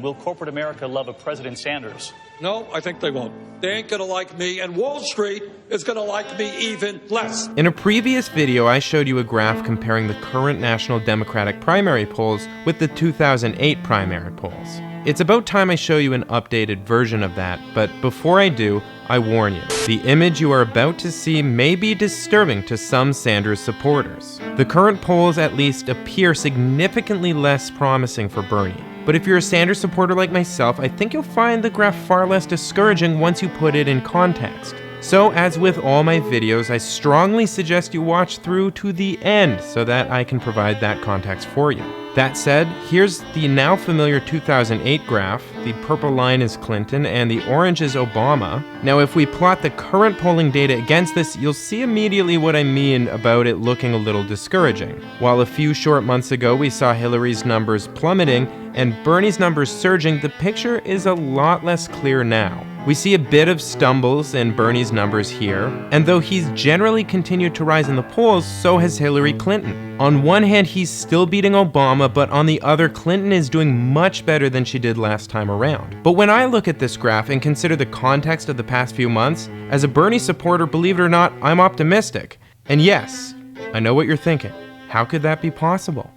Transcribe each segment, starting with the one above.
Will corporate America love a President Sanders? No, I think they won't. They ain't gonna like me, and Wall Street is gonna like me even less. In a previous video, I showed you a graph comparing the current national Democratic primary polls with the 2008 primary polls. It's about time I show you an updated version of that, but before I do, I warn you, the image you are about to see may be disturbing to some Sanders supporters. The current polls at least appear significantly less promising for Bernie. But if you're a Sanders supporter like myself, I think you'll find the graph far less discouraging once you put it in context. So, as with all my videos, I strongly suggest you watch through to the end so that I can provide that context for you. That said, here's the now familiar 2008 graph. The purple line is Clinton and the orange is Obama. Now, if we plot the current polling data against this, you'll see immediately what I mean about it looking a little discouraging. While a few short months ago we saw Hillary's numbers plummeting and Bernie's numbers surging, the picture is a lot less clear now. We see a bit of stumbles in Bernie's numbers here, and though he's generally continued to rise in the polls, so has Hillary Clinton. On one hand, he's still beating Obama, but on the other, Clinton is doing much better than she did last time around. But when I look at this graph and consider the context of the past few months, as a Bernie supporter, believe it or not, I'm optimistic. And yes, I know what you're thinking. How could that be possible?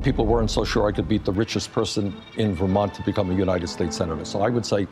People weren't so sure I could beat the richest person in Vermont to become a United States Senator. So I would say,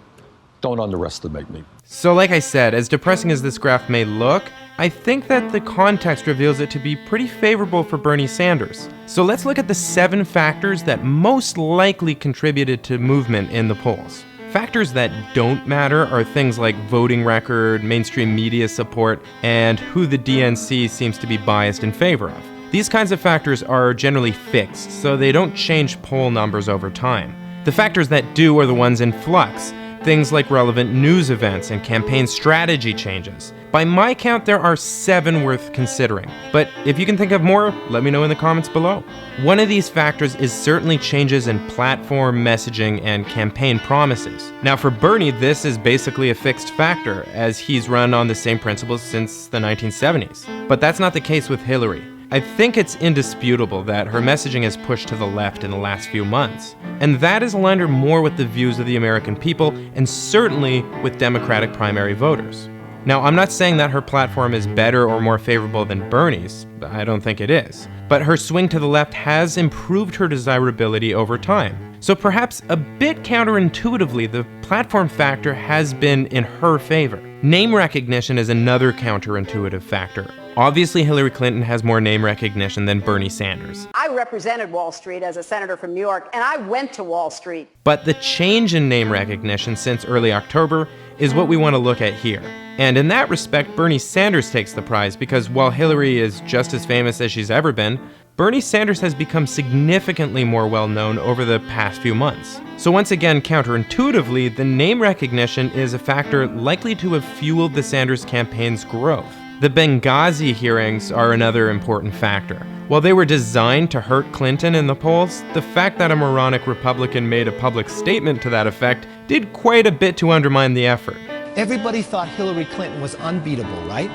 don't underestimate me. So like I said, as depressing as this graph may look, I think that the context reveals it to be pretty favorable for Bernie Sanders. So let's look at the 7 factors that most likely contributed to movement in the polls. Factors that don't matter are things like voting record, mainstream media support, and who the DNC seems to be biased in favor of. These kinds of factors are generally fixed, so they don't change poll numbers over time. The factors that do are the ones in flux, things like relevant news events and campaign strategy changes. By my count, there are 7 worth considering, but if you can think of more, let me know in the comments below. One of these factors is certainly changes in platform, messaging, and campaign promises. Now for Bernie, this is basically a fixed factor, as he's run on the same principles since the 1970s. But that's not the case with Hillary. I think it's indisputable that her messaging has pushed to the left in the last few months, and that has aligned her more with the views of the American people and certainly with Democratic primary voters. Now, I'm not saying that her platform is better or more favorable than Bernie's. I don't think it is. But her swing to the left has improved her desirability over time. So perhaps a bit counterintuitively, the platform factor has been in her favor. Name recognition is another counterintuitive factor. Obviously, Hillary Clinton has more name recognition than Bernie Sanders. I represented Wall Street as a senator from New York, and I went to Wall Street. But the change in name recognition since early October is what we want to look at here. And in that respect, Bernie Sanders takes the prize because while Hillary is just as famous as she's ever been, Bernie Sanders has become significantly more well-known over the past few months. So once again, counterintuitively, the name recognition is a factor likely to have fueled the Sanders campaign's growth. The Benghazi hearings are another important factor. While they were designed to hurt Clinton in the polls, the fact that a moronic Republican made a public statement to that effect did quite a bit to undermine the effort. Everybody thought Hillary Clinton was unbeatable, right?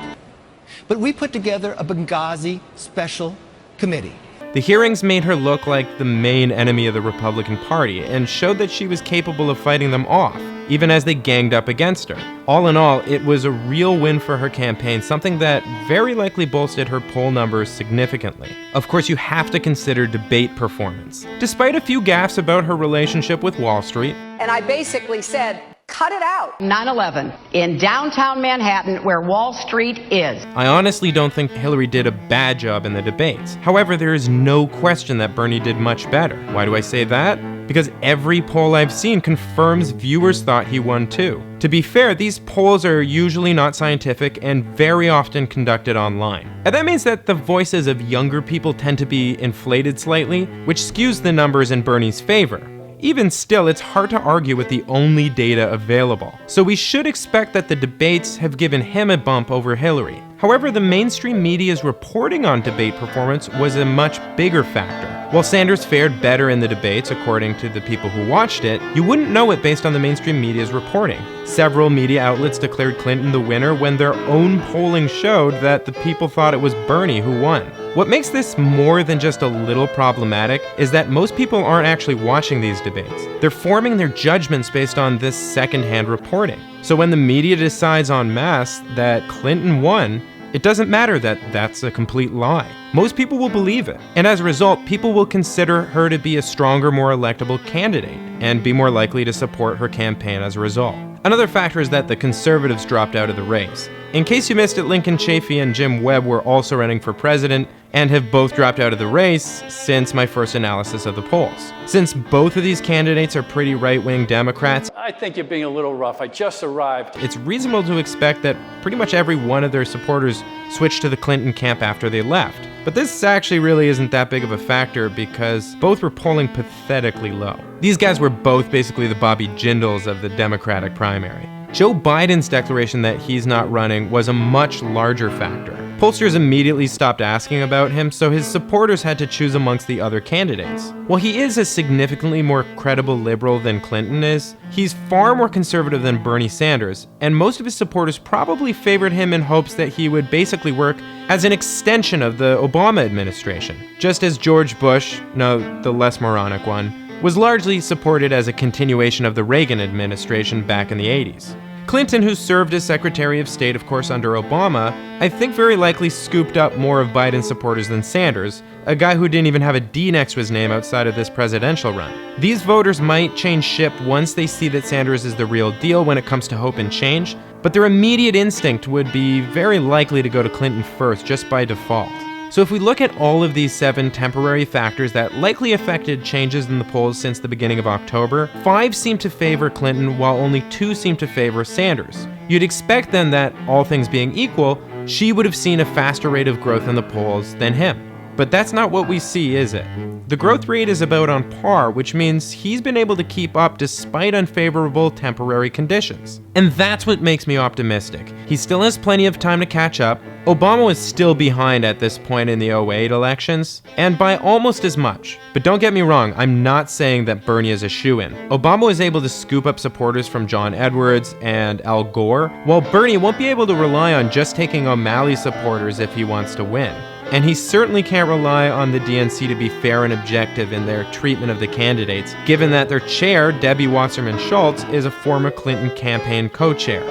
But we put together a Benghazi special committee. The hearings made her look like the main enemy of the Republican Party and showed that she was capable of fighting them off, even as they ganged up against her. All in all, it was a real win for her campaign, something that very likely bolstered her poll numbers significantly. Of course, you have to consider debate performance. Despite a few gaffes about her relationship with Wall Street, And I basically said, cut it out. 9/11 in downtown Manhattan, where Wall Street is. I honestly don't think Hillary did a bad job in the debates. However, there is no question that Bernie did much better. Why do I say that? Because every poll I've seen confirms viewers thought he won too. To be fair, these polls are usually not scientific and very often conducted online. And that means that the voices of younger people tend to be inflated slightly, which skews the numbers in Bernie's favor. Even still, it's hard to argue with the only data available. So we should expect that the debates have given him a bump over Hillary. However, the mainstream media's reporting on debate performance was a much bigger factor. While Sanders fared better in the debates, according to the people who watched it, you wouldn't know it based on the mainstream media's reporting. Several media outlets declared Clinton the winner when their own polling showed that the people thought it was Bernie who won. What makes this more than just a little problematic is that most people aren't actually watching these debates. They're forming their judgments based on this secondhand reporting. So when the media decides en masse that Clinton won, it doesn't matter that that's a complete lie. Most people will believe it. And as a result, people will consider her to be a stronger, more electable candidate and be more likely to support her campaign as a result. Another factor is that the conservatives dropped out of the race. In case you missed it, Lincoln Chafee and Jim Webb were also running for president and have both dropped out of the race since my first analysis of the polls. Since both of these candidates are pretty right-wing Democrats, I think you're being a little rough. I just arrived. it's reasonable to expect that pretty much every one of their supporters switched to the Clinton camp after they left. But this actually really isn't that big of a factor because both were polling pathetically low. These guys were both basically the Bobby Jindals of the Democratic primary. Joe Biden's declaration that he's not running was a much larger factor. Pollsters immediately stopped asking about him, so his supporters had to choose amongst the other candidates. While he is a significantly more credible liberal than Clinton is, he's far more conservative than Bernie Sanders, and most of his supporters probably favored him in hopes that he would basically work as an extension of the Obama administration, just as George Bush, no, the less moronic one, was largely supported as a continuation of the Reagan administration back in the 80s. Clinton, who served as Secretary of State, of course, under Obama, I think very likely scooped up more of Biden's supporters than Sanders, a guy who didn't even have a D next to his name outside of this presidential run. These voters might change ship once they see that Sanders is the real deal when it comes to hope and change, but their immediate instinct would be very likely to go to Clinton first, just by default. So if we look at all of these 7 temporary factors that likely affected changes in the polls since the beginning of October, 5 seem to favor Clinton while only 2 seem to favor Sanders. You'd expect then that, all things being equal, she would have seen a faster rate of growth in the polls than him. But that's not what we see, is it? The growth rate is about on par, which means he's been able to keep up despite unfavorable temporary conditions. And that's what makes me optimistic. He still has plenty of time to catch up. Obama was still behind at this point in the 2008 elections, and by almost as much. But don't get me wrong, I'm not saying that Bernie is a shoo-in. Obama was able to scoop up supporters from John Edwards and Al Gore, while Bernie won't be able to rely on just taking O'Malley supporters if he wants to win. And he certainly can't rely on the DNC to be fair and objective in their treatment of the candidates, given that their chair, Debbie Wasserman Schultz, is a former Clinton campaign co-chair.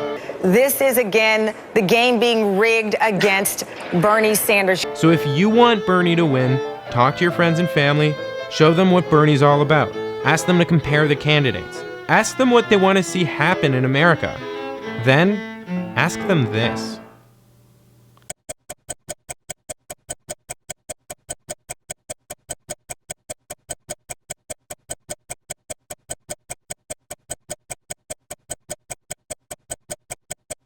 This is, again, the game being rigged against Bernie Sanders. So if you want Bernie to win, talk to your friends and family, show them what Bernie's all about. Ask them to compare the candidates. Ask them what they want to see happen in America. Then, ask them this.